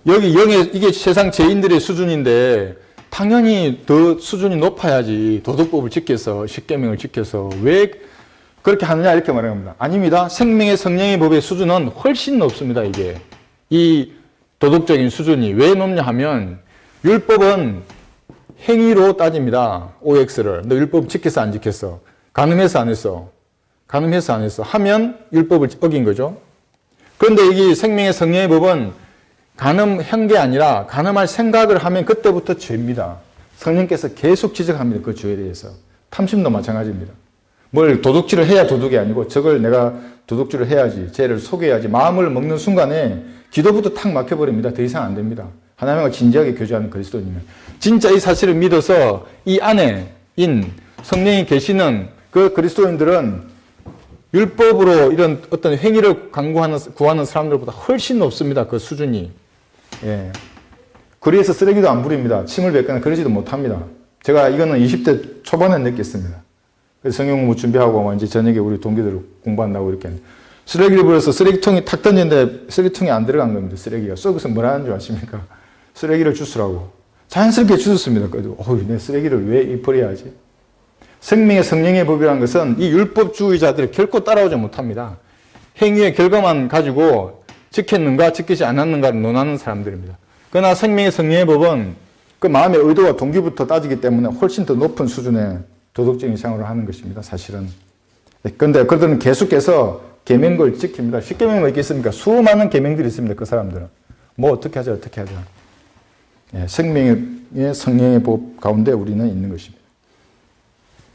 여기 영의 이게 세상 죄인들의 수준인데 당연히 더 수준이 높아야지 도덕법을 지켜서 십계명을 지켜서 왜 그렇게 하느냐 이렇게 말하는 겁니다. 아닙니다. 생명의 성령의 법의 수준은 훨씬 높습니다. 이게 이 도덕적인 수준이 왜 높냐 하면 율법은 행위로 따집니다. OX를 너 율법 지켰어 안 지켰어? 간음해서 안 했어? 간음해서 안 했어? 하면 율법을 어긴 거죠. 그런데 이 생명의 성령의 법은 간음한 게 아니라 간음할 생각을 하면 그때부터 죄입니다. 성령께서 계속 지적합니다. 그 죄에 대해서. 탐심도 마찬가지입니다. 뭘 도둑질을 해야 도둑이 아니고 저걸 내가 도둑질을 해야지 죄를 속여야지 마음을 먹는 순간에 기도부터 탁 막혀버립니다. 더 이상 안 됩니다. 하나님과 진지하게 교제하는 그리스도인이면 진짜 이 사실을 믿어서 이 안에인 성령이 계시는 그 그리스도인들은 율법으로 이런 어떤 행위를 구하는 사람들보다 훨씬 높습니다. 그 수준이. 거리에서 쓰레기도 안 부립니다. 침을 뱉거나 그러지도 못합니다. 제가 이거는 20대 초반에 느꼈습니다. 그래서 성경 공부 준비하고 이제 저녁에 우리 동기들 공부한다고 이렇게 쓰레기를 버려서 쓰레기통이 탁 던졌는데 쓰레기통이 안 들어간 겁니다. 쓰레기가. 속에서 뭐라는 줄 아십니까? 쓰레기를 주스라고. 자연스럽게 주셨습니다. 그래도 내 쓰레기를 왜 버려야 하지? 생명의 성령의 법이라는 것은 이 율법주의자들이 결코 따라오지 못합니다. 행위의 결과만 가지고 지켰는가 지키지 않았는가를 논하는 사람들입니다. 그러나 생명의 성령의 법은 그 마음의 의도와 동기부터 따지기 때문에 훨씬 더 높은 수준의 도덕적인 생활을 하는 것입니다. 사실은. 그런데 그들은 계속해서 계명을 지킵니다. 십계명이 뭐 있겠습니까? 수많은 계명들이 있습니다. 그 사람들은. 뭐 어떻게 하자 어떻게 하자. 생명의 성령의 법 가운데 우리는 있는 것입니다.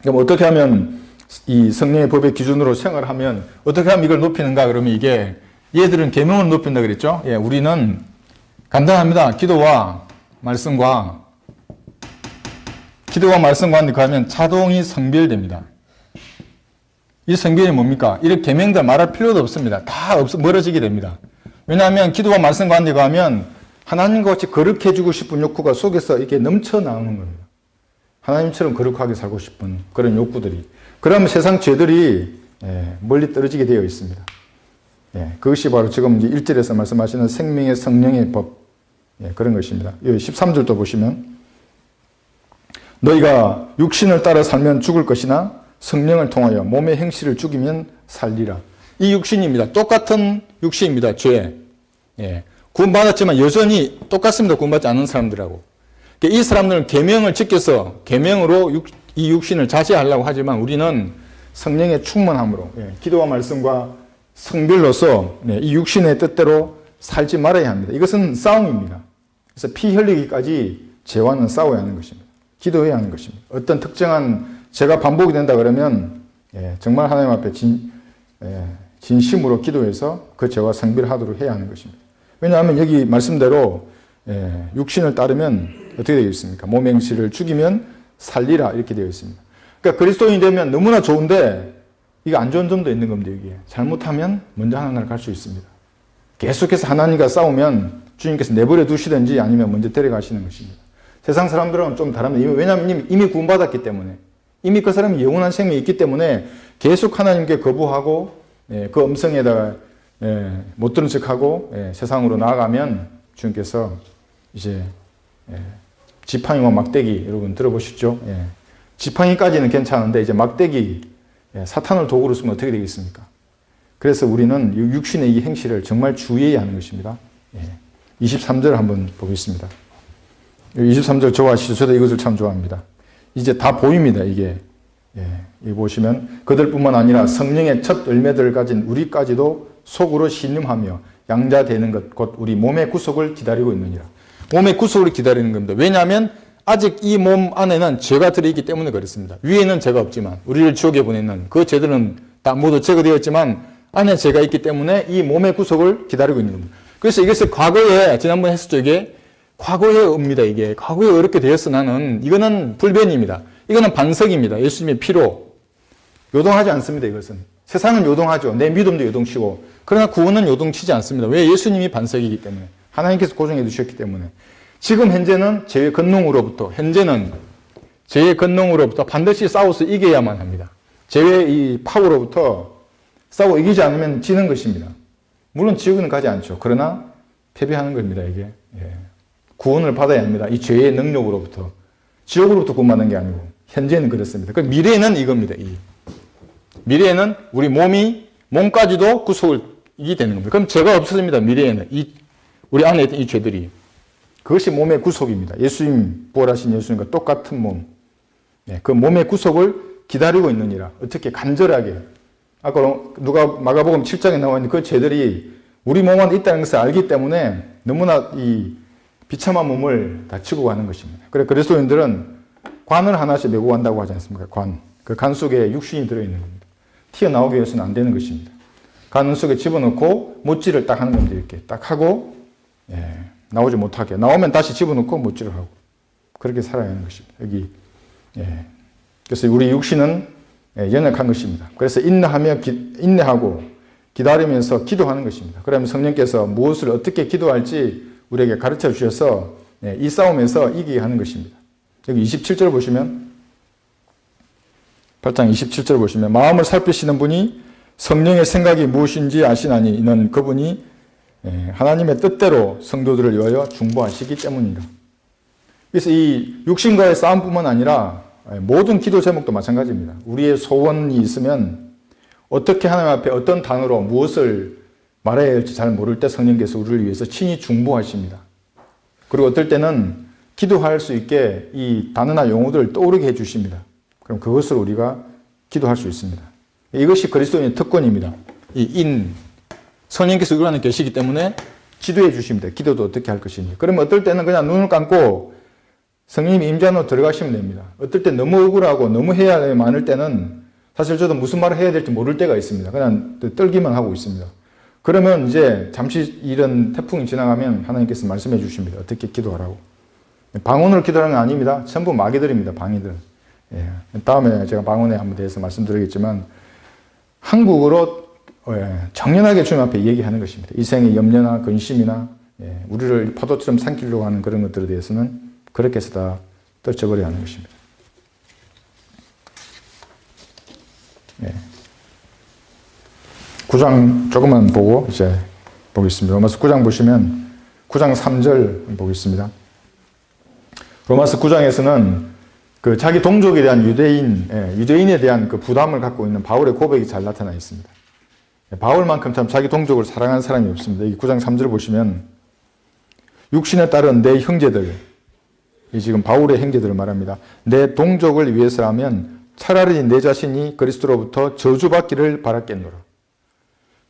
그럼 어떻게 하면 이 성령의 법의 기준으로 생활하면 어떻게 하면 이걸 높이는가? 그러면 이게 얘들은 계명을 높인다 그랬죠? 우리는 간단합니다. 기도와 말씀과 가면 자동이 성별됩니다. 이 성별이 뭡니까? 이렇게 계명들 말할 필요도 없습니다. 다 멀어지게 됩니다. 왜냐하면 기도와 말씀과 관계 가면 하나님과 같이 거룩해지고 싶은 욕구가 속에서 이렇게 넘쳐나오는 겁니다. 하나님처럼 거룩하게 살고 싶은 그런 욕구들이. 그러면 세상 죄들이 멀리 떨어지게 되어 있습니다. 그것이 바로 지금 이제 1절에서 말씀하시는 생명의 성령의 법. 그런 것입니다. 13절도 보시면 너희가 육신을 따라 살면 죽을 것이나 성령을 통하여 몸의 행실을 죽이면 살리라. 이 육신입니다. 똑같은 육신입니다. 죄. 구원받았지만 여전히 똑같습니다. 구원받지 않은 사람들하고. 이 사람들은 계명을 지켜서 계명으로 이 육신을 자제하려고 하지만 우리는 성령의 충만함으로 기도와 말씀과 성별로서 이 육신의 뜻대로 살지 말아야 합니다. 이것은 싸움입니다. 그래서 피 흘리기까지 죄와는 싸워야 하는 것입니다. 기도해야 하는 것입니다. 어떤 특정한 죄가 반복이 된다 그러면 정말 하나님 앞에 진심으로 기도해서 그 죄와 성별하도록 해야 하는 것입니다. 왜냐하면 여기 말씀대로 육신을 따르면 어떻게 되겠습니까? 몸의 행실을 죽이면 살리라 이렇게 되어 있습니다. 그러니까 그리스도인이 되면 너무나 좋은데 이게 안 좋은 점도 있는 겁니다. 여기에. 잘못하면 먼저 하나님을 갈 수 있습니다. 계속해서 하나님과 싸우면 주님께서 내버려 두시든지 아니면 먼저 데려가시는 것입니다. 세상 사람들은 좀 다릅니다. 왜냐하면 이미 구원받았기 때문에 이미 그 사람이 영원한 생명이 있기 때문에 계속 하나님께 거부하고 그 음성에다가 못 들은 척하고 세상으로 나아가면 주님께서 이제 지팡이와 막대기 여러분 들어보셨죠? 지팡이까지는 괜찮은데 이제 막대기 사탄을 도구로 쓰면 어떻게 되겠습니까? 그래서 우리는 육신의 이 행실을 정말 주의해야 하는 것입니다. 23절 한번 보겠습니다. 23절 좋아하시죠? 저도 이것을 참 좋아합니다. 이제 다 보입니다. 이게 여기 보시면 그들뿐만 아니라 성령의 첫 열매들을 가진 우리까지도 속으로 신음하며 양자되는 것 곧 우리 몸의 구속을 기다리고 있느니라. 몸의 구속을 기다리는 겁니다. 왜냐하면 아직 이 몸 안에는 죄가 들어있기 때문에 그렇습니다. 위에는 죄가 없지만 우리를 지옥에 보내는 그 죄들은 다 모두 제거되었지만 안에 죄가 있기 때문에 이 몸의 구속을 기다리고 있는 겁니다. 그래서 이것을 과거에 지난번에 했었죠. 이게 과거에 옵니다. 이게 과거에 어렵게 되었어 나는 이거는 불변입니다. 이거는 반석입니다. 예수님의 피로. 요동하지 않습니다. 이것은. 세상은 요동하죠. 내 믿음도 요동치고. 그러나 구원은 요동치지 않습니다. 왜? 예수님이 반석이기 때문에. 하나님께서 고정해 두셨기 때문에. 지금 현재는 죄의 권능으로부터, 현재는 죄의 권능으로부터 반드시 싸워서 이겨야만 합니다. 죄의 이 파워로부터 싸워 이기지 않으면 지는 것입니다. 물론 지옥은 가지 않죠. 그러나 패배하는 겁니다. 이게. 구원을 받아야 합니다. 이 죄의 능력으로부터. 지옥으로부터 구원받는 게 아니고 현재는 그렇습니다. 그 미래에는 이겁니다. 미래에는 우리 몸까지도 구속이 되는 겁니다. 그럼 죄가 없어집니다. 미래에는 우리 안에 있던 이 죄들이. 그것이 몸의 구속입니다. 예수님, 부활하신 예수님과 똑같은 몸. 그 몸의 구속을 기다리고 있느니라. 어떻게 간절하게. 아까 누가 마가복음 7장에 나와 있는 그 죄들이 우리 몸 안에 있다는 것을 알기 때문에 너무나 이 비참한 몸을 다 치고 가는 것입니다. 그래 그리스도인들은 관을 하나씩 메고 간다고 하지 않습니까? 관. 그 관 속에 육신이 들어있는 겁니다. 튀어나오게 해서는 안 되는 것입니다. 관 속에 집어넣고 못질을 딱 하는 겁니다. 이렇게 딱 하고 나오지 못하게. 나오면 다시 집어넣고 못질을 하고. 그렇게 살아야 하는 것입니다. 여기 그래서 우리 육신은 연약한 것입니다. 그래서 인내하고 기다리면서 기도하는 것입니다. 그러면 성령께서 무엇을 어떻게 기도할지 우리에게 가르쳐 주셔서 이 싸움에서 이기게 하는 것입니다. 여기 27절 보시면 8장 27절 보시면 마음을 살피시는 분이 성령의 생각이 무엇인지 아시나니 이는 그분이 하나님의 뜻대로 성도들을 위하여 중보하시기 때문이다. 그래서 이 육신과의 싸움뿐만 아니라 모든 기도 제목도 마찬가지입니다. 우리의 소원이 있으면 어떻게 하나님 앞에 어떤 단어로 무엇을 말해야 할지 잘 모를 때 성령께서 우리를 위해서 친히 중보하십니다. 그리고 어떨 때는 기도할 수 있게 이 단어나 용어들을 떠오르게 해주십니다. 그럼 그것을 우리가 기도할 수 있습니다. 이것이 그리스도인의 특권입니다. 성령께서 우리 안에 계시기 때문에 지도해 주십니다. 기도도 어떻게 할 것인지. 그러면 어떨 때는 그냥 눈을 감고 성령님이 임재한으로 들어가시면 됩니다. 어떨 때 너무 억울하고 너무 해야 할 일이 많을 때는 사실 저도 무슨 말을 해야 될지 모를 때가 있습니다. 그냥 떨기만 하고 있습니다. 그러면 이제 잠시 이런 태풍이 지나가면 하나님께서 말씀해 주십니다. 어떻게 기도하라고. 방언으로 기도하는 건 아닙니다. 전부 마귀들입니다. 방이들. 다음에 제가 방언에 한번 대해서 말씀드리겠지만 한국어로 정연하게 주님 앞에 얘기하는 것입니다. 이생의 염려나 근심이나 우리를 파도처럼 삼키려고 하는 그런 것들에 대해서는 그렇게 해서 다 떨쳐버려야 하는 것입니다. 9장 조금만 보고 이제 보겠습니다. 로마서 9장 보시면 9장 3절 보겠습니다. 로마서 9장에서는 그 자기 동족에 대한 유대인에 대한 그 부담을 갖고 있는 바울의 고백이 잘 나타나 있습니다. 바울만큼 참 자기 동족을 사랑하는 사람이 없습니다. 이 9장 3절 보시면 육신에 따른 내 형제들, 이 지금 바울의 형제들을 말합니다. 내 동족을 위해서라면 차라리 내 자신이 그리스도로부터 저주받기를 바랐겠노라.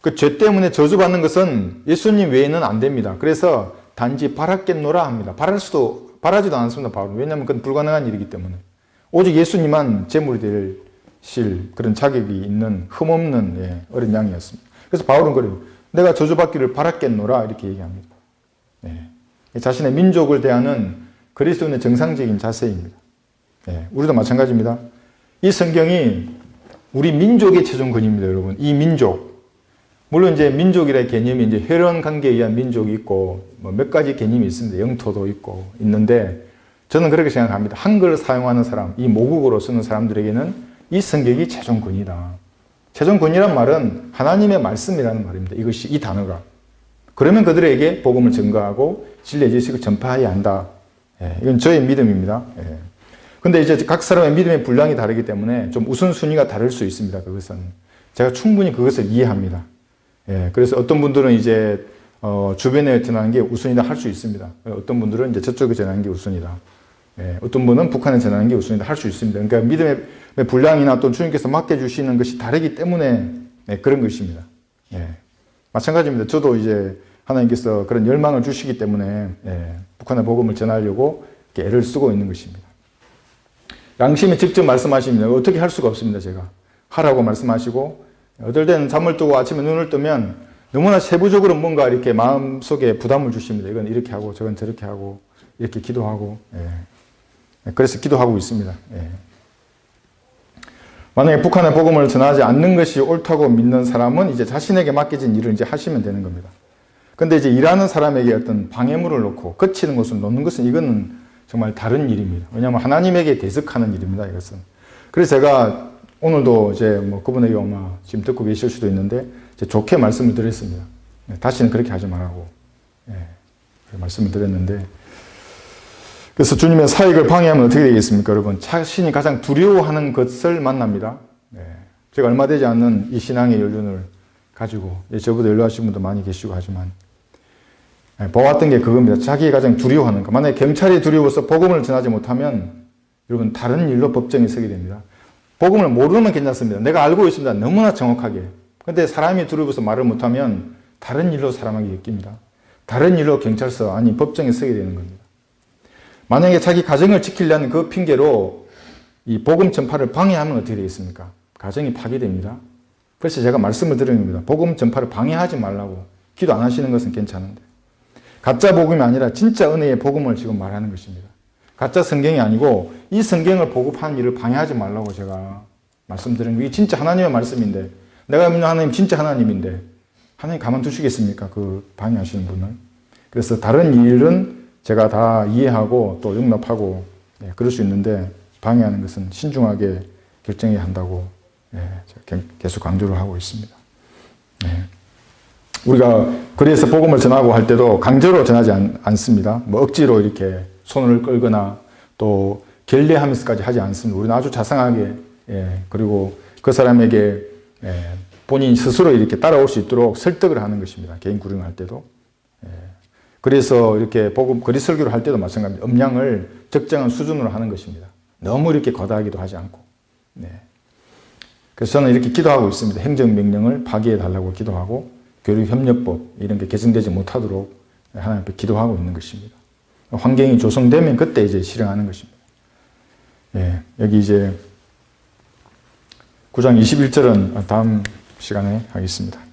그 죄 때문에 저주받는 것은 예수님 외에는 안 됩니다. 그래서 단지 바랐겠노라 합니다. 바라지도 않습니다. 바울은. 왜냐하면 그건 불가능한 일이기 때문에. 오직 예수님만 제물이 되실 그런 자격이 있는 흠없는 어린 양이었습니다. 그래서 바울은 그래요. 내가 저주받기를 바랐겠노라 이렇게 얘기합니다. 자신의 민족을 대하는 그리스도인의 정상적인 자세입니다. 우리도 마찬가지입니다. 이 성경이 우리 민족의 최종권입니다, 여러분. 이 민족. 물론 이제 민족이라는 개념이 이제 혈연 관계에 의한 민족이 있고 뭐 몇 가지 개념이 있습니다. 영토도 있고 있는데 저는 그렇게 생각합니다. 한글을 사용하는 사람, 이 모국어로 쓰는 사람들에게는 이 성경이 최종권이다. 최종권이란 말은 하나님의 말씀이라는 말입니다. 이것이 이 단어가. 그러면 그들에게 복음을 전가하고 진리의 지식을 전파해야 한다. 이건 저의 믿음입니다. 근데 이제 각 사람의 믿음의 분량이 다르기 때문에 좀 우선순위가 다를 수 있습니다. 그것은. 제가 충분히 그것을 이해합니다. 그래서 어떤 분들은 이제 주변에 전하는 게 우선이다 할 수 있습니다. 어떤 분들은 이제 저쪽에 전하는 게 우선이다. 어떤 분은 북한에 전하는 게 우선이다 할 수 있습니다. 그러니까 믿음의 분량이나 또 주님께서 맡겨주시는 것이 다르기 때문에 그런 것입니다. 마찬가지입니다. 저도 이제 하나님께서 그런 열망을 주시기 때문에 북한의 복음을 전하려고 이렇게 애를 쓰고 있는 것입니다. 양심이 직접 말씀하십니다. 어떻게 할 수가 없습니다. 제가. 하라고 말씀하시고 어떨 때는 잠을 뜨고 아침에 눈을 뜨면 너무나 세부적으로 뭔가 이렇게 마음속에 부담을 주십니다. 이건 이렇게 하고 저건 저렇게 하고 이렇게 기도하고 그래서 기도하고 있습니다. 만약에 북한에 복음을 전하지 않는 것이 옳다고 믿는 사람은 이제 자신에게 맡겨진 일을 이제 하시면 되는 겁니다. 근데 이제 일하는 사람에게 어떤 방해물을 놓고 거치는 것을 놓는 것은 이거는 정말 다른 일입니다. 왜냐하면 하나님에게 대적하는 일입니다, 이것은. 그래서 제가 오늘도 이제 뭐 그분에게 아마 지금 듣고 계실 수도 있는데 좋게 말씀을 드렸습니다. 다시는 그렇게 하지 말라고. 말씀을 드렸는데. 그래서 주님의 사역을 방해하면 어떻게 되겠습니까, 여러분? 자신이 가장 두려워하는 것을 만납니다. 제가 얼마 되지 않는 이 신앙의 연륜을 가지고, 저보다 연로하신 분도 많이 계시고 하지만, 보았던 게 그겁니다. 자기가 가장 두려워하는 것. 만약에 경찰이 두려워서 복음을 전하지 못하면, 여러분, 다른 일로 법정에 서게 됩니다. 복음을 모르면 괜찮습니다. 내가 알고 있습니다. 너무나 정확하게. 근데 사람이 두려워서 말을 못하면, 다른 일로 사람에게 엮입니다. 다른 일로 경찰서, 아니, 법정에 서게 되는 겁니다. 만약에 자기 가정을 지키려는 그 핑계로 이 복음 전파를 방해하면 어떻게 되겠습니까? 가정이 파괴됩니다. 그래서 제가 말씀을 드리는 겁니다. 복음 전파를 방해하지 말라고. 기도 안 하시는 것은 괜찮은데. 가짜 복음이 아니라 진짜 은혜의 복음을 지금 말하는 것입니다. 가짜 성경이 아니고 이 성경을 보급하는 일을 방해하지 말라고 제가 말씀드리는 거예요. 이게 진짜 하나님의 말씀인데, 내가 믿는 하나님 진짜 하나님인데 하나님 가만두시겠습니까? 그 방해하시는 분을. 그래서 다른 일은 제가 다 이해하고 또 용납하고 그럴 수 있는데, 방해하는 것은 신중하게 결정해야 한다고 제가 계속 강조를 하고 있습니다. 우리가 거리에서 복음을 전하고 할 때도 강제로 전하지 않습니다. 뭐 억지로 이렇게 손을 끌거나 또 결례하면서까지 하지 않습니다. 우리는 아주 자상하게, 그리고 그 사람에게 본인 스스로 이렇게 따라올 수 있도록 설득을 하는 것입니다. 개인 구령할 때도. 그래서 이렇게 복음 거리 설교를 할 때도 마찬가지입니다. 음량을 적정한 수준으로 하는 것입니다. 너무 이렇게 거다하기도 하지 않고. 그래서 저는 이렇게 기도하고 있습니다. 행정명령을 파기해 달라고 기도하고, 교류협력법 이런 게 개정되지 못하도록 하나님 앞에 기도하고 있는 것입니다. 환경이 조성되면 그때 이제 실행하는 것입니다. 여기 이제 9장 21절은 다음 시간에 하겠습니다.